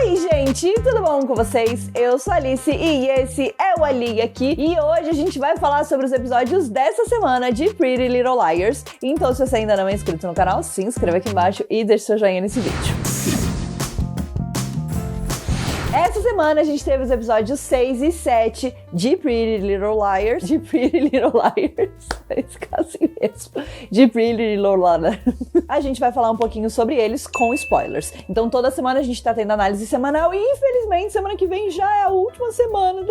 Oi, gente, tudo bom com vocês? Eu sou a Alice e esse é o Ali aqui. E hoje a gente vai falar sobre os episódios dessa semana de Pretty Little Liars. Então, se você ainda não é inscrito no canal, se inscreva aqui embaixo e deixe seu joinha nesse vídeo. Essa semana a gente teve os episódios 6 e 7 de Pretty Little Liars. De Pretty Little Liars. Esse caso assim mesmo. De Pretty Little Liars. A gente vai falar um pouquinho sobre eles com spoilers. Então toda semana a gente tá tendo análise semanal e infelizmente semana que vem já é a última semana.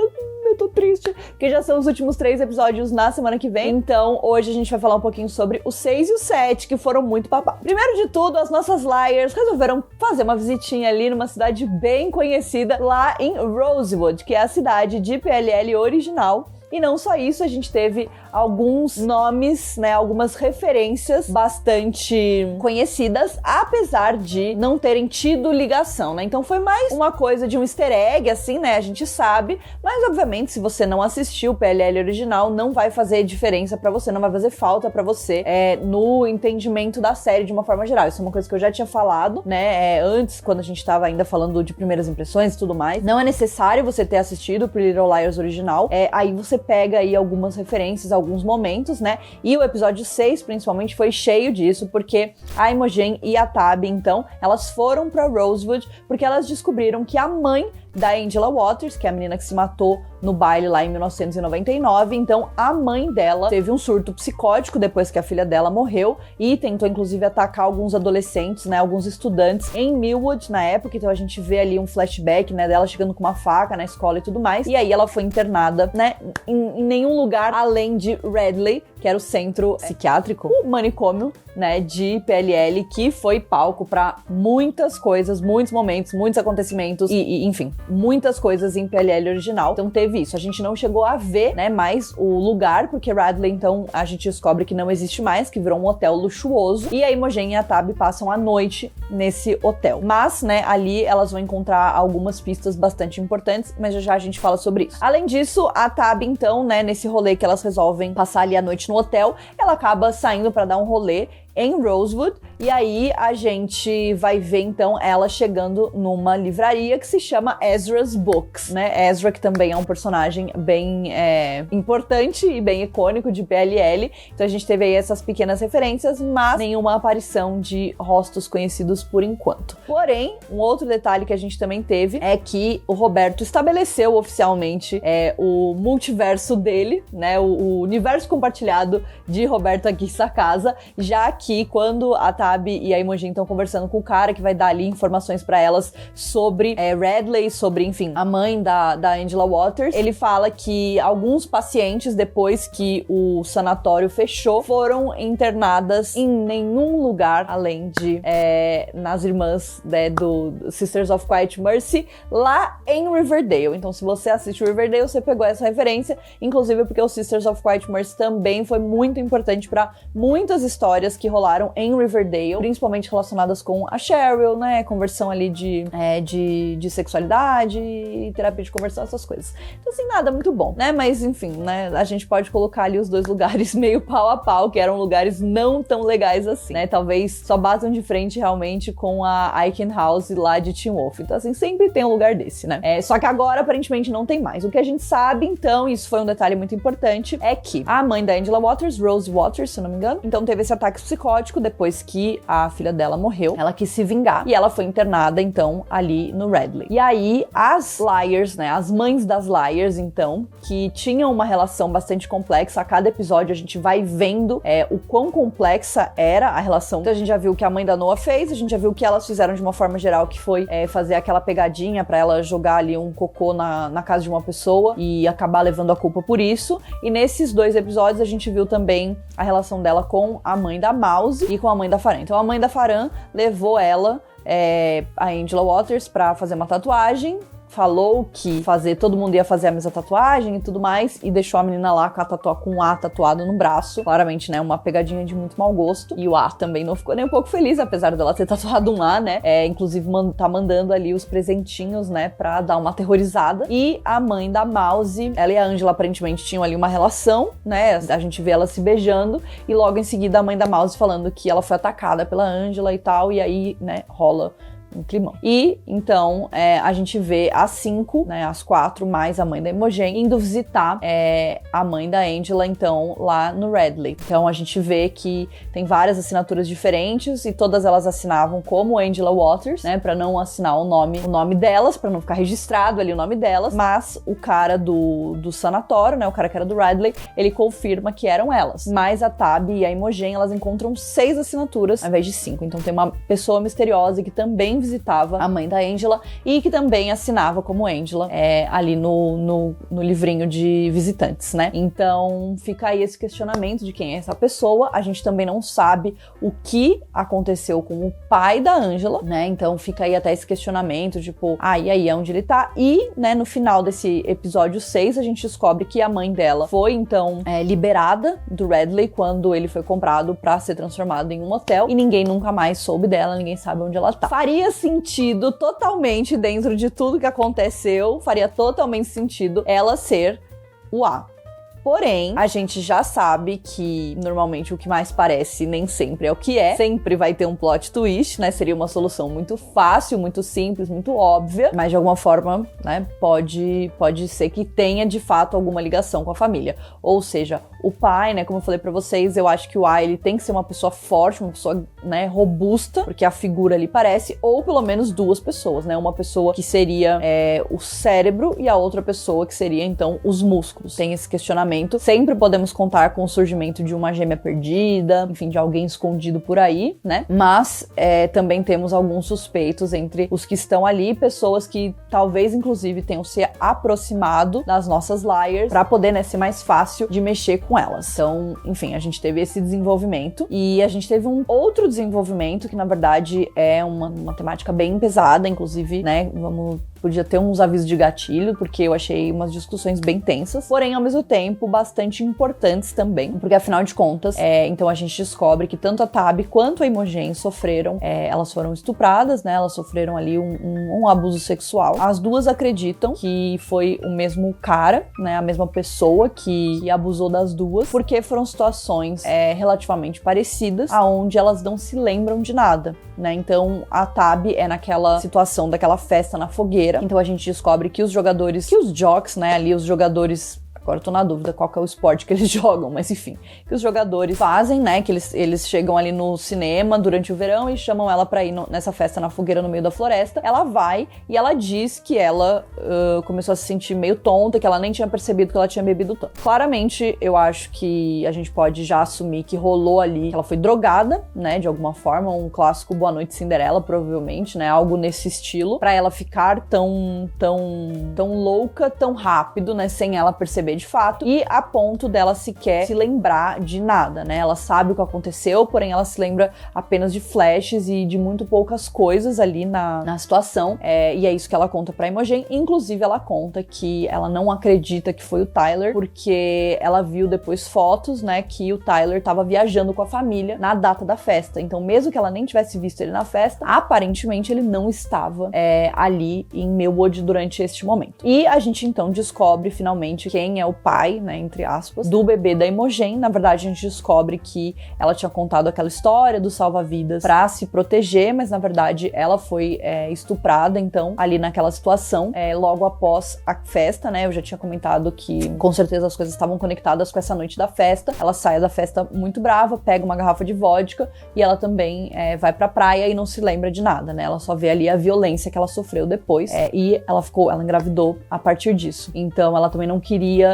Eu tô triste, porque já são os últimos 3 episódios na semana que vem. Então hoje a gente vai falar um pouquinho sobre o 6 e o 7, que foram muito babá. Primeiro de tudo, as nossas Liars resolveram fazer uma visitinha ali numa cidade bem conhecida lá em Rosewood, que é a cidade de PLL original. E não só isso, a gente teve alguns nomes, né, algumas referências bastante conhecidas, apesar de não terem tido ligação, né? Então foi mais uma coisa de um easter egg, assim, né? A gente sabe, mas obviamente se você não assistiu o PLL original, não vai fazer diferença pra você, não vai fazer falta pra você no entendimento da série de uma forma geral. Isso é uma coisa que eu já tinha falado, né, antes, quando a gente tava ainda falando de primeiras impressões e tudo mais. Não é necessário você ter assistido o Pretty Little Liars original, aí você pega aí algumas referências, alguns momentos, né? E o episódio 6, principalmente, foi cheio disso, porque a Imogen e a Tabby, então, elas foram pra Rosewood porque elas descobriram que a mãe da Angela Waters, que é a menina que se matou no baile lá em 1999, então a mãe dela teve um surto psicótico depois que a filha dela morreu e tentou inclusive atacar alguns adolescentes, né, alguns estudantes em Millwood na época, então a gente vê ali um flashback, né, dela chegando com uma faca na escola e tudo mais, e aí ela foi internada, né, em nenhum lugar além de Radley, que era o centro psiquiátrico, o manicômio, né, de PLL, que foi palco pra muitas coisas, muitos momentos, muitos acontecimentos e enfim, muitas coisas em PLL original. Então teve isso. A gente não chegou a ver, né, mais o lugar, porque Radley, então, a gente descobre que não existe mais, que virou um hotel luxuoso, e a Imogen e a Tabby passam a noite nesse hotel. Mas, né, ali elas vão encontrar algumas pistas bastante importantes, mas já a gente fala sobre isso. Além disso, a Tabby, então, né, nesse rolê que elas resolvem passar ali a noite no hotel, ela acaba saindo pra dar um rolê em Rosewood, e aí a gente vai ver então ela chegando numa livraria que se chama Ezra's Books, né? Ezra, que também é um personagem bem importante e bem icônico de PLL, então a gente teve aí essas pequenas referências, mas nenhuma aparição de rostos conhecidos por enquanto. Porém, um outro detalhe que a gente também teve é que o Roberto estabeleceu oficialmente o multiverso dele, né? O universo compartilhado de Roberto aqui Sacasa, já que quando a Tabby e a Imogen estão conversando com o cara que vai dar ali informações pra elas sobre Radley, sobre, enfim, a mãe da Angela Waters, ele fala que alguns pacientes, depois que o sanatório fechou, foram internadas em nenhum lugar além de nas irmãs, né, do Sisters of Quiet Mercy, lá em Riverdale. Então, se você assiste Riverdale, você pegou essa referência, inclusive porque o Sisters of Quiet Mercy também foi muito importante pra muitas histórias que rolaram em Riverdale, principalmente relacionadas com a Cheryl, né, conversão ali de sexualidade, terapia de conversão, essas coisas. Então, assim, nada muito bom, né, mas enfim, né, a gente pode colocar ali os dois lugares meio pau a pau, que eram lugares não tão legais assim, né, talvez só batam de frente realmente com a Eichen House lá de Teen Wolf. Então, assim, sempre tem um lugar desse, né. Só que agora, aparentemente, não tem mais. O que a gente sabe, então, isso foi um detalhe muito importante, é que a mãe da Angela Waters, Rose Waters, se eu não me engano, então teve esse ataque psicótico depois que a filha dela morreu. Ela quis se vingar e ela foi internada, então, ali no Radley. E aí, as Liars, né, as mães das Liars, então, que tinham uma relação bastante complexa, a cada episódio a gente vai vendo o quão complexa era a relação. Então, a gente já viu o que a mãe da Noah fez, a gente já viu o que elas fizeram de uma forma geral, que foi fazer aquela pegadinha pra ela jogar ali um cocô na casa de uma pessoa e acabar levando a culpa por isso. E nesses 2 episódios a gente viu também a relação dela com a mãe da Mouse e com a mãe da Farrah. Então a mãe da Farrah levou ela, a Angela Waters, pra fazer uma tatuagem, falou que todo mundo ia fazer a mesma tatuagem e tudo mais, e deixou a menina lá com um A tatuado no braço. Claramente, né, uma pegadinha de muito mau gosto. E o A também não ficou nem um pouco feliz, apesar dela ter tatuado um A, né? Inclusive, tá mandando ali os presentinhos, né, pra dar uma aterrorizada. E a mãe da Mouse, ela e a Angela aparentemente tinham ali uma relação, né? A gente vê ela se beijando, e logo em seguida a mãe da Mouse falando que ela foi atacada pela Angela e tal, e aí, né, rola um climão. E, então, a gente vê as 5, né, as 4, mais a mãe da Imogen, indo visitar a mãe da Angela, então, lá no Radley. Então, a gente vê que tem várias assinaturas diferentes e todas elas assinavam como Angela Waters, né, pra não assinar o nome delas, pra não ficar registrado ali o nome delas, mas o cara do sanatório, né, o cara que era do Radley, ele confirma que eram elas. Mas a Tab e a Imogen, elas encontram 6 assinaturas ao invés de 5. Então tem uma pessoa misteriosa que também visitava a mãe da Angela e que também assinava como Angela ali no livrinho de visitantes, né? Então fica aí esse questionamento de quem é essa pessoa. A gente também não sabe o que aconteceu com o pai da Angela, né? Então fica aí até esse questionamento, tipo, e aí, onde ele tá? E, né, no final desse episódio 6, a gente descobre que a mãe dela foi, então, liberada do Radley quando ele foi comprado pra ser transformado em um hotel e ninguém nunca mais soube dela, ninguém sabe onde ela tá. Faria sentido totalmente dentro de tudo que aconteceu, faria totalmente sentido ela ser o A. Porém, a gente já sabe que normalmente o que mais parece nem sempre é o que é. Sempre vai ter um plot twist, né? Seria uma solução muito fácil, muito simples, muito óbvia, mas de alguma forma, né, pode ser que tenha de fato alguma ligação com a família. Ou seja, o pai, né, como eu falei pra vocês, eu acho que o A, ele tem que ser uma pessoa forte, uma pessoa, né, robusta, porque a figura ali parece, ou pelo menos 2 pessoas, né? Uma pessoa que seria o cérebro e a outra pessoa que seria, então, os músculos. Tem esse questionamento. Sempre podemos contar com o surgimento de uma gêmea perdida, enfim, de alguém escondido por aí, né? Mas também temos alguns suspeitos entre os que estão ali, pessoas que talvez, inclusive, tenham se aproximado das nossas liars pra poder, né, ser mais fácil de mexer com elas. Então, enfim, a gente teve esse desenvolvimento e a gente teve um outro desenvolvimento que, na verdade, é uma temática bem pesada, inclusive, né, podia ter uns avisos de gatilho, porque eu achei umas discussões bem tensas, porém, ao mesmo tempo, bastante importantes também, porque afinal de contas, então a gente descobre que tanto a Tab quanto a Imogen sofreram, elas foram estupradas, né, elas sofreram ali um abuso sexual. As 2 acreditam que foi o mesmo cara, né, a mesma pessoa que abusou das 2, porque foram situações relativamente parecidas, aonde elas não se lembram de nada, né, então a Tab é naquela situação daquela festa na fogueira. Então a gente descobre que os jogadores, que os jocks, né, ali os jogadores, agora eu tô na dúvida qual que é o esporte que eles jogam, mas enfim, que os jogadores fazem, né, que eles chegam ali no cinema durante o verão e chamam ela pra ir nessa festa na fogueira no meio da floresta. Ela vai e ela diz que ela começou a se sentir meio tonta, que ela nem tinha percebido que ela tinha bebido tanto. Claramente, eu acho que a gente pode já assumir que rolou ali, que ela foi drogada, né, de alguma forma, um clássico Boa Noite Cinderela, provavelmente, né, algo nesse estilo, pra ela ficar tão louca, tão rápido, né, sem ela perceber de fato, e a ponto dela sequer se lembrar de nada, né? Ela sabe o que aconteceu, porém ela se lembra apenas de flashes e de muito poucas coisas ali na situação, e é isso que ela conta pra Imogen. Inclusive ela conta que ela não acredita que foi o Tyler, porque ela viu depois fotos, né, que o Tyler tava viajando com a família na data da festa, então mesmo que ela nem tivesse visto ele na festa, aparentemente ele não estava ali em Millwood durante este momento. E a gente então descobre finalmente quem é o pai, né, entre aspas, do bebê da Imogen. Na verdade, a gente descobre que ela tinha contado aquela história do salva-vidas pra se proteger, mas na verdade ela foi estuprada, então, ali naquela situação, logo após a festa, né, eu já tinha comentado que com certeza as coisas estavam conectadas com essa noite da festa. Ela sai da festa muito brava, pega uma garrafa de vodka e ela também vai pra praia e não se lembra de nada, né, ela só vê ali a violência que ela sofreu depois, e ela engravidou a partir disso. Então ela também não queria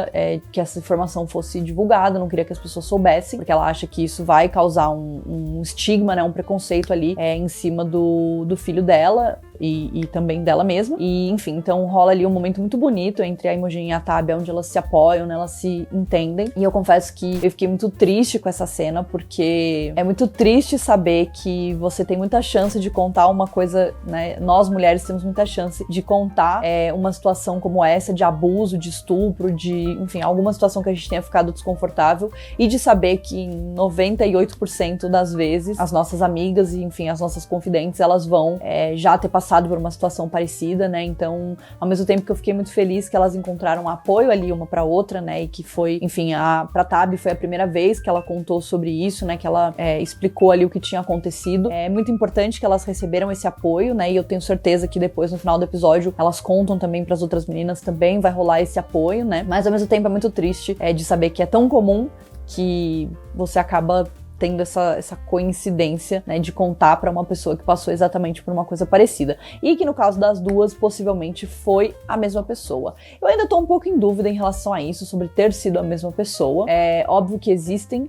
que essa informação fosse divulgada, não queria que as pessoas soubessem, porque ela acha que isso vai causar um estigma, né, um preconceito ali em cima do filho dela e também dela mesma. E enfim, então rola ali um momento muito bonito entre a Imogen e a Tab, onde elas se apoiam, né, elas se entendem. E eu confesso que eu fiquei muito triste com essa cena, porque é muito triste saber que você tem muita chance de contar uma coisa, né, nós mulheres temos muita chance de contar uma situação como essa, de abuso, de estupro, de enfim, alguma situação que a gente tenha ficado desconfortável e de saber que em 98% das vezes as nossas amigas e, enfim, as nossas confidentes, elas vão já ter passado por uma situação parecida, né? Então, ao mesmo tempo que eu fiquei muito feliz que elas encontraram apoio ali uma pra outra, né? E que foi, enfim, pra Tabby foi a primeira vez que ela contou sobre isso, né? Que ela explicou ali o que tinha acontecido. É muito importante que elas receberam esse apoio, né? E eu tenho certeza que depois, no final do episódio, elas contam também pras outras meninas, também vai rolar esse apoio, né? Mas ao mesmo tempo é muito triste de saber que é tão comum que você acaba tendo essa coincidência, né, de contar pra uma pessoa que passou exatamente por uma coisa parecida. E que no caso das duas, possivelmente foi a mesma pessoa. Eu ainda tô um pouco em dúvida em relação a isso, sobre ter sido a mesma pessoa. É óbvio que existem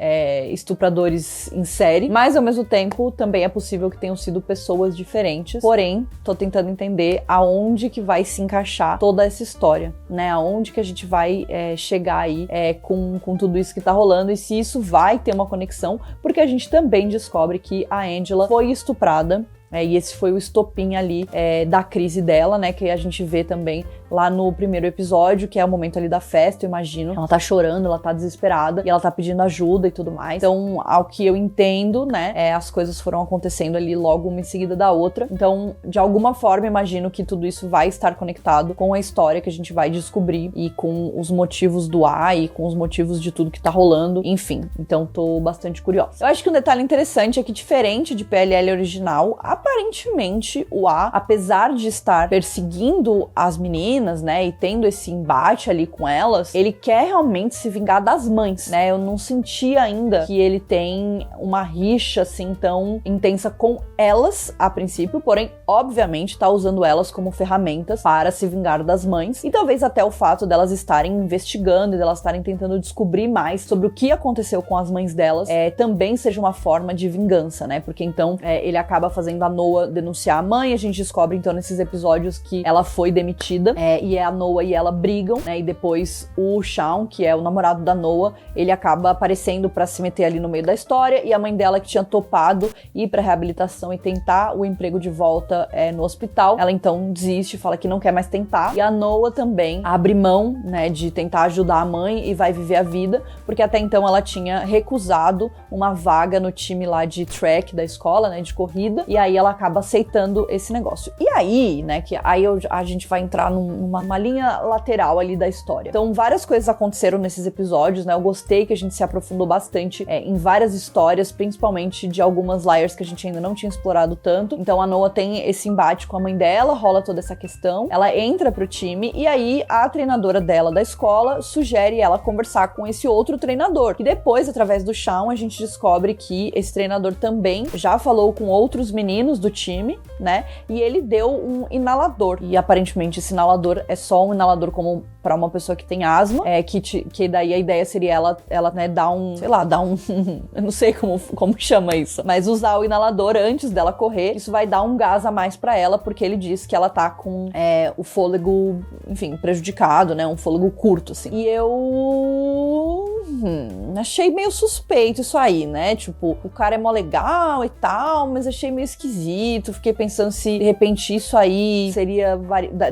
estupradores em série, mas ao mesmo tempo também é possível que tenham sido pessoas diferentes. Porém, tô tentando entender aonde que vai se encaixar toda essa história, né? Aonde que a gente vai chegar aí com tudo isso que tá rolando e se isso vai ter uma conexão, porque a gente também descobre que a Angela foi estuprada, e esse foi o estopim ali da crise dela, né, que a gente vê também lá no primeiro episódio, que é o momento ali da festa, eu imagino. Ela tá chorando, ela tá desesperada, e ela tá pedindo ajuda e tudo mais. Então, ao que eu entendo, né, as coisas foram acontecendo ali logo uma em seguida da outra. Então, de alguma forma, imagino que tudo isso vai estar conectado com a história que a gente vai descobrir, e com os motivos do A, e com os motivos de tudo que tá rolando, enfim. Então, tô bastante curiosa. Eu acho que um detalhe interessante é que, diferente de PLL original, aparentemente, o A, apesar de estar perseguindo as meninas, né, e tendo esse embate ali com elas, ele quer realmente se vingar das mães, né? Eu não senti ainda que ele tem uma rixa assim tão intensa com elas a princípio, porém, obviamente, tá usando elas como ferramentas para se vingar das mães, e talvez até o fato delas estarem investigando e delas estarem tentando descobrir mais sobre o que aconteceu com as mães delas, também seja uma forma de vingança, né? Porque então ele acaba fazendo a Noah denunciar a mãe, a gente descobre então nesses episódios que ela foi demitida, e a Noah e ela brigam, né, e depois o Shawn, que é o namorado da Noah, ele acaba aparecendo pra se meter ali no meio da história, e a mãe dela, que tinha topado ir pra reabilitação e tentar o emprego de volta no hospital, ela então desiste, fala que não quer mais tentar, e a Noah também abre mão, né, de tentar ajudar a mãe e vai viver a vida, porque até então ela tinha recusado uma vaga no time lá de track da escola, né, de corrida, e aí ela acaba aceitando esse negócio. E aí, né, que aí a gente vai entrar numa linha lateral ali da história. Então, várias coisas aconteceram nesses episódios, né? Eu gostei que a gente se aprofundou bastante em várias histórias, principalmente de algumas Liars que a gente ainda não tinha explorado tanto. Então, a Noah tem esse embate com a mãe dela, rola toda essa questão, ela entra pro time, e aí a treinadora dela da escola sugere ela conversar com esse outro treinador. E depois, através do Shawn, a gente descobre que esse treinador também já falou com outros meninos do time, né? E ele deu um inalador. E aparentemente esse inalador é só um inalador como para uma pessoa que tem asma, que daí a ideia seria ela né, dar um, sei lá, eu não sei como chama isso, mas usar o inalador antes dela correr, isso vai dar um gás a mais para ela, porque ele diz que ela tá com o fôlego, enfim, prejudicado, né, um fôlego curto, assim. E eu achei meio suspeito isso aí, né, tipo, o cara é mó legal e tal, mas achei meio esquisito, fiquei pensando se de repente isso aí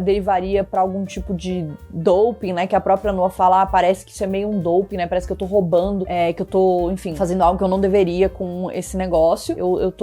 derivaria pra algum tipo de doping, né, que a própria Noah fala, parece que isso é meio um doping, né, parece que eu tô roubando, que eu tô, enfim, fazendo algo que eu não deveria com esse negócio. Eu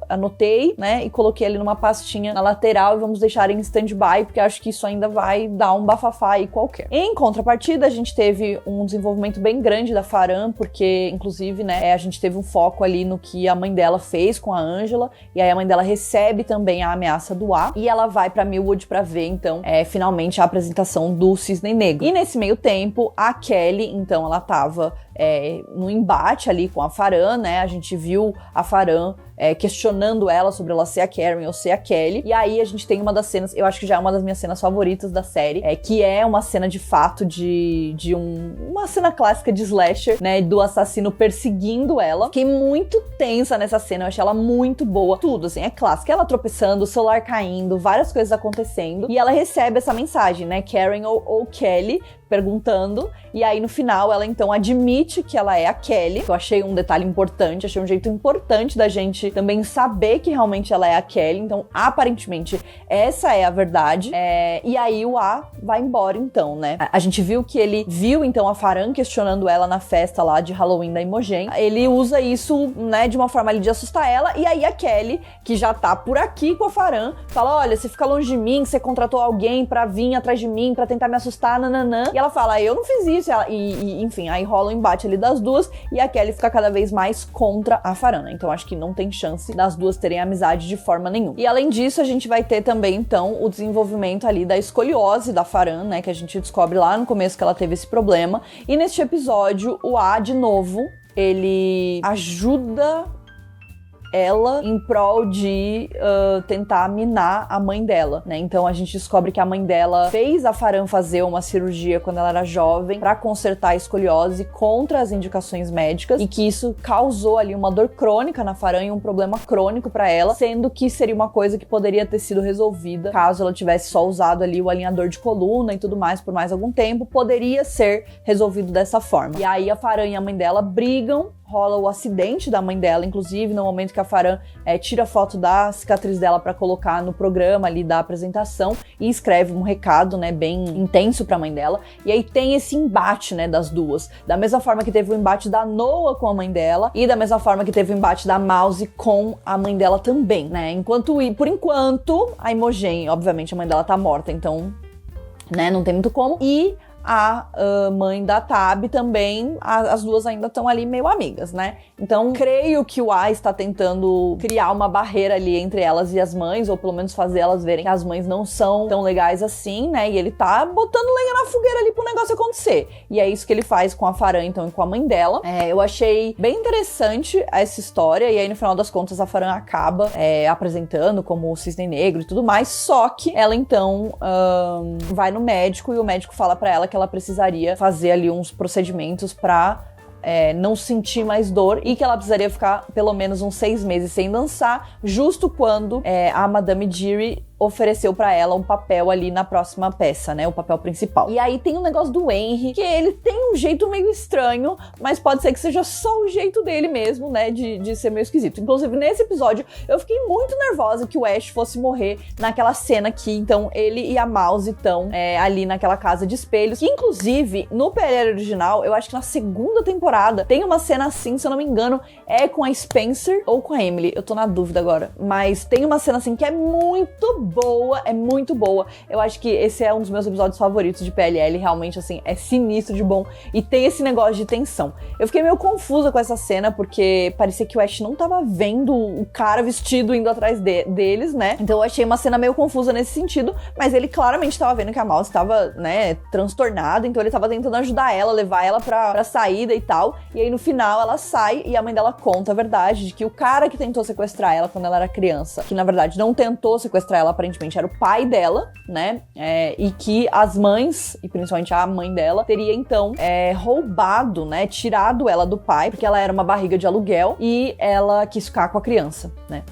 anotei, né, e coloquei ali numa pastinha na lateral e vamos deixar em stand-by, porque acho que isso ainda vai dar um bafafá aí qualquer. Em contrapartida, a gente teve um desenvolvimento bem grande da Farhan, porque, inclusive, né, a gente teve um foco ali no que a mãe dela fez com a Angela, e aí a mãe dela recebe também a ameaça do A, e ela vai pra Millwood pra ver, então, finalmente a apresentação do Cisne Negro. E nesse meio tempo, a Kelly, então, ela tava no embate ali com a Farhan, né, a gente viu a Farhan questionando ela sobre ela ser a Karen ou ser a Kelly, e aí a gente tem uma das cenas, eu acho que já é uma das minhas cenas favoritas da série, que é uma cena de fato uma cena clássica de slasher, né, do assassino perseguindo ela. Fiquei muito tensa nessa cena, eu achei ela muito boa, tudo assim, é clássico, ela tropeçando, o celular caindo, várias coisas acontecendo, e ela recebe essa mensagem, né, Karen ou Kelly, perguntando, e aí no final ela então admite que ela é a Kelly. Eu achei um detalhe importante, achei um jeito importante da gente também saber que realmente ela é a Kelly, então aparentemente essa é a verdade. E aí o A vai embora então, né? A gente viu que ele viu então a Farhan questionando ela na festa lá de Halloween da Imogen. Ele usa isso, né, de uma forma ali de assustar ela, e aí a Kelly, que já tá por aqui com a Farhan, fala: olha, você fica longe de mim, você contratou alguém pra vir atrás de mim, pra tentar me assustar, nananã. E ela fala: eu não fiz isso. Enfim, aí rola um embate ali das duas, e a Kelly fica cada vez mais contra a Farhan, né? Então acho que não tem chance das duas terem amizade de forma nenhuma. E além disso, a gente vai ter também, então, o desenvolvimento ali da escoliose da Farhan, né? Que a gente descobre lá no começo que ela teve esse problema. E neste episódio, o A, de novo, ele ajuda ela em prol de tentar minar a mãe dela, né? Então a gente descobre que a mãe dela fez a Farhan fazer uma cirurgia quando ela era jovem pra consertar a escoliose contra as indicações médicas, e que isso causou ali uma dor crônica na Farhan e um problema crônico pra ela, sendo que seria uma coisa que poderia ter sido resolvida caso ela tivesse só usado ali o alinhador de coluna e tudo mais por mais algum tempo, poderia ser resolvido dessa forma. E aí a Farhan e a mãe dela brigam, rola o acidente da mãe dela, inclusive no momento que a Farhan tira foto da cicatriz dela pra colocar no programa ali da apresentação e escreve um recado, né, bem intenso pra mãe dela. E aí tem esse embate, né, das duas. Da mesma forma que teve o embate da Noah com a mãe dela, e da mesma forma que teve o embate da Mouse com a mãe dela também, né. Por enquanto, a Imogen, obviamente a mãe dela tá morta, então, né, não tem muito como. E a mãe da Tab também, as duas ainda estão ali meio amigas, né? Então, creio que o A está tentando criar uma barreira ali entre elas e as mães, ou pelo menos fazer elas verem que as mães não são tão legais assim, né? E ele tá botando lenha na fogueira ali pro negócio acontecer. E é isso que ele faz com a Farhan, então, e com a mãe dela. Eu achei bem interessante essa história, e aí no final das contas a Farhan acaba apresentando como o Cisne Negro e tudo mais, só que ela então vai no médico, e o médico fala pra ela que ela precisaria fazer ali uns procedimentos pra não sentir mais dor, e que ela precisaria ficar pelo menos uns 6 meses sem dançar, justo quando a Madame Giry ofereceu pra ela um papel ali na próxima peça, né, o papel principal. E aí tem o negócio do Henry, que ele tem um jeito meio estranho, mas pode ser que seja só o jeito dele mesmo, né, de ser meio esquisito. Inclusive, nesse episódio, eu fiquei muito nervosa que o Ash fosse morrer naquela cena que, então, ele e a Mouse estão ali naquela casa de espelhos, que, inclusive, no PLL original, eu acho que na segunda temporada, tem uma cena assim, se eu não me engano, com a Spencer ou com a Emily, eu tô na dúvida agora, mas tem uma cena assim que é muito boa, é muito boa. Eu acho que esse é um dos meus episódios favoritos de PLL, realmente, assim, é sinistro de bom, e tem esse negócio de tensão. Eu fiquei meio confusa com essa cena, porque parecia que o Ash não tava vendo o cara vestido indo atrás deles, né? Então eu achei uma cena meio confusa nesse sentido, mas ele claramente tava vendo que a Mouse tava, né, transtornada, então ele tava tentando ajudar ela, levar ela pra saída e tal, e aí no final ela sai e a mãe dela conta a verdade de que o cara que tentou sequestrar ela quando ela era criança, que na verdade não tentou sequestrar ela, aparentemente era o pai dela, né, e que as mães, e principalmente a mãe dela, teria então roubado, né, tirado ela do pai, porque ela era uma barriga de aluguel e ela quis ficar com a criança, né.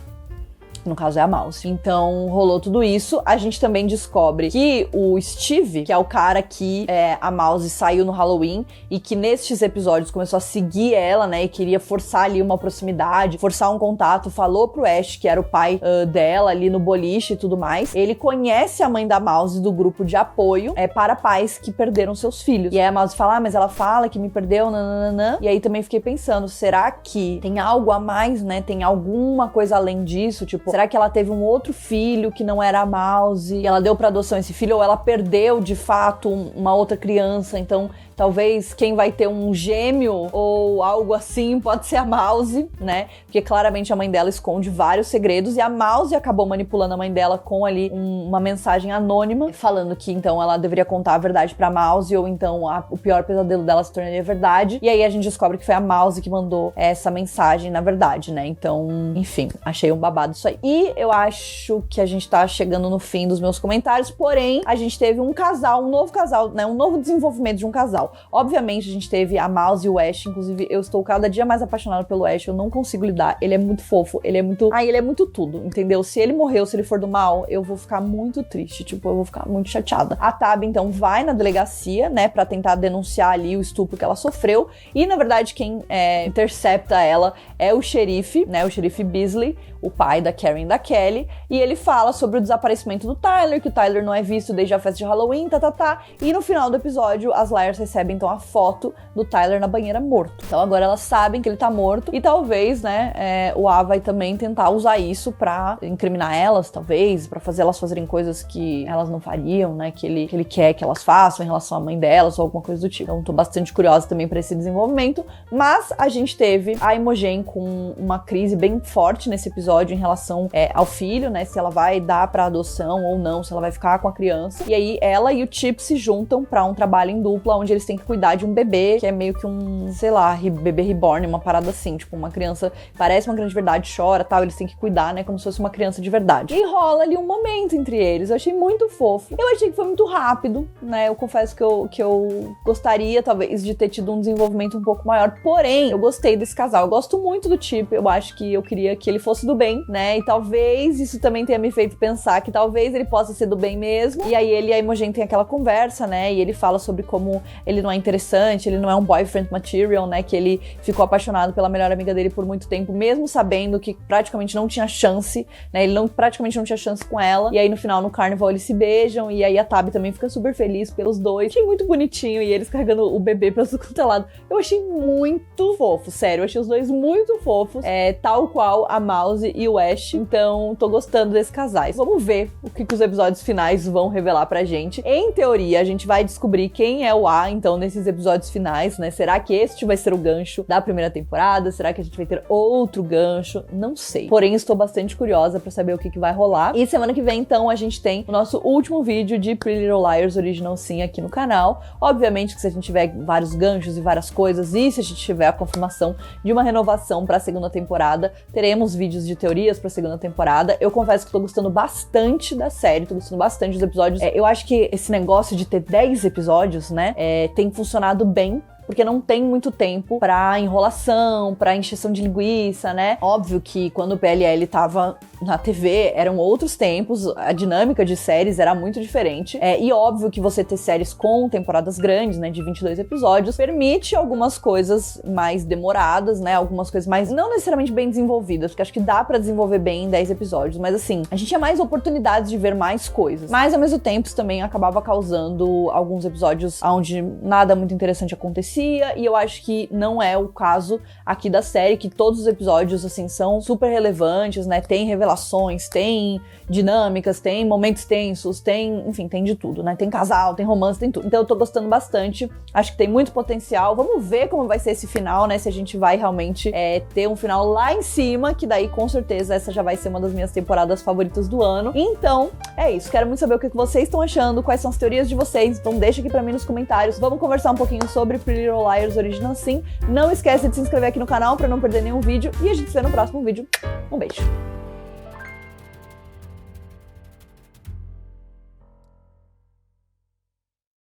No caso é a Mouse. Então rolou tudo isso. A gente também descobre que o Steve, que é o cara que a Mouse saiu no Halloween e que nestes episódios começou a seguir ela, né, e queria forçar ali uma proximidade, forçar um contato, falou pro Ash que era o pai dela ali no boliche e tudo mais. Ele conhece a mãe da Mouse do grupo de apoio para pais que perderam seus filhos. E aí a Mouse fala, mas ela fala que me perdeu, nananã. E aí também fiquei pensando, será que tem algo a mais, né? Tem alguma coisa além disso? Tipo, será que ela teve um outro filho que não era a Mouse e ela deu pra adoção esse filho, ou ela perdeu de fato uma outra criança? Então talvez quem vai ter um gêmeo ou algo assim pode ser a Mouse, né? Porque claramente a mãe dela esconde vários segredos, e a Mouse acabou manipulando a mãe dela com ali uma mensagem anônima falando que então ela deveria contar a verdade pra Mouse, ou então o pior pesadelo dela se tornaria verdade. E aí a gente descobre que foi a Mouse que mandou essa mensagem, na verdade, né? Então, enfim, achei um babado isso aí. E eu acho que a gente tá chegando no fim dos meus comentários, porém, a gente teve um novo casal, né? Um novo desenvolvimento de um casal. Obviamente, a gente teve a Mouse e o Ash, inclusive eu estou cada dia mais apaixonada pelo Ash, eu não consigo lidar, ele é muito fofo, ele é muito tudo, entendeu? Se ele morreu, se ele for do mal, eu vou ficar muito triste, tipo, eu vou ficar muito chateada. A Tab, então, vai na delegacia, né, pra tentar denunciar ali o estupro que ela sofreu, e na verdade quem intercepta ela é o xerife, né, o xerife Beasley, o pai da Karen e da Kelly, e ele fala sobre o desaparecimento do Tyler, que o Tyler não é visto desde a festa de Halloween, e no final do episódio, as Liars recebem então a foto do Tyler na banheira morto. Então agora elas sabem que ele tá morto, e talvez, né, o A vai também tentar usar isso pra incriminar elas, talvez, pra fazer elas fazerem coisas que elas não fariam, né, que ele quer que elas façam em relação à mãe delas, ou alguma coisa do tipo. Então tô bastante curiosa também pra esse desenvolvimento, mas a gente teve a Imogen com uma crise bem forte nesse episódio em relação ao filho, né, se ela vai dar pra adoção ou não, se ela vai ficar com a criança. E aí ela e o Chip se juntam pra um trabalho em dupla, onde eles têm que cuidar de um bebê, que é meio que um, sei lá, bebê reborn, uma parada assim, tipo, uma criança, parece uma criança de verdade, chora, tal, eles têm que cuidar, né, como se fosse uma criança de verdade. E rola ali um momento entre eles, eu achei muito fofo. Eu achei que foi muito rápido, né, eu confesso que eu gostaria, talvez, de ter tido um desenvolvimento um pouco maior, porém, eu gostei desse casal, eu gosto muito do Chip, eu acho que eu queria que ele fosse do bem, né, e talvez isso também tenha me feito pensar que talvez ele possa ser do bem mesmo, e aí ele e a Imogen tem aquela conversa, né, e ele fala sobre como ele não é interessante, ele não é um boyfriend material, né, que ele ficou apaixonado pela melhor amiga dele por muito tempo, mesmo sabendo que praticamente não tinha chance, né, ele praticamente não tinha chance com ela, e aí no final, no Carnival, eles se beijam, e aí a Tab também fica super feliz pelos dois, achei muito bonitinho, e eles carregando o bebê pelo quanto é lado, eu achei muito fofo, sério, eu achei os dois muito fofos, tal qual a Mouse e o Ash, então tô gostando desses casais. Vamos ver o que os episódios finais vão revelar pra gente. Em teoria, a gente vai descobrir quem é o A, então, nesses episódios finais, né? Será que este vai ser o gancho da primeira temporada? Será que a gente vai ter outro gancho? Não sei. Porém, estou bastante curiosa pra saber o que vai rolar. E semana que vem, então, a gente tem o nosso último vídeo de Pretty Little Liars Original Sin aqui no canal. Obviamente que se a gente tiver vários ganchos e várias coisas, e se a gente tiver a confirmação de uma renovação pra segunda temporada, teremos vídeos de teorias pra segunda temporada. Eu confesso que tô gostando bastante da série, tô gostando bastante dos episódios. Eu acho que esse negócio de ter 10 episódios, né, tem funcionado bem, porque não tem muito tempo pra enrolação, pra encheção de linguiça, né? Óbvio que quando o PLL tava na TV, eram outros tempos, a dinâmica de séries era muito diferente. E óbvio que você ter séries com temporadas grandes, né, de 22 episódios, permite algumas coisas mais demoradas, né? Algumas coisas mais, não necessariamente bem desenvolvidas, porque acho que dá pra desenvolver bem em 10 episódios, mas assim, a gente tinha mais oportunidades de ver mais coisas. Mas ao mesmo tempo, isso também acabava causando alguns episódios onde nada muito interessante acontecia, e eu acho que não é o caso aqui da série, que todos os episódios, assim, são super relevantes, né, tem revelações, tem dinâmicas, tem momentos tensos, tem, enfim, tem de tudo, né, tem casal, tem romance, tem tudo. Então eu tô gostando bastante, acho que tem muito potencial. Vamos ver como vai ser esse final, né, se a gente vai realmente ter um final lá em cima, que daí com certeza essa já vai ser uma das minhas temporadas favoritas do ano. Então, é isso, quero muito saber o que vocês estão achando, quais são as teorias de vocês, então deixa aqui pra mim nos comentários, vamos conversar um pouquinho sobre Pretty Little Liars Original Sin. Não esquece de se inscrever aqui no canal pra não perder nenhum vídeo, e a gente se vê no próximo vídeo. Um beijo!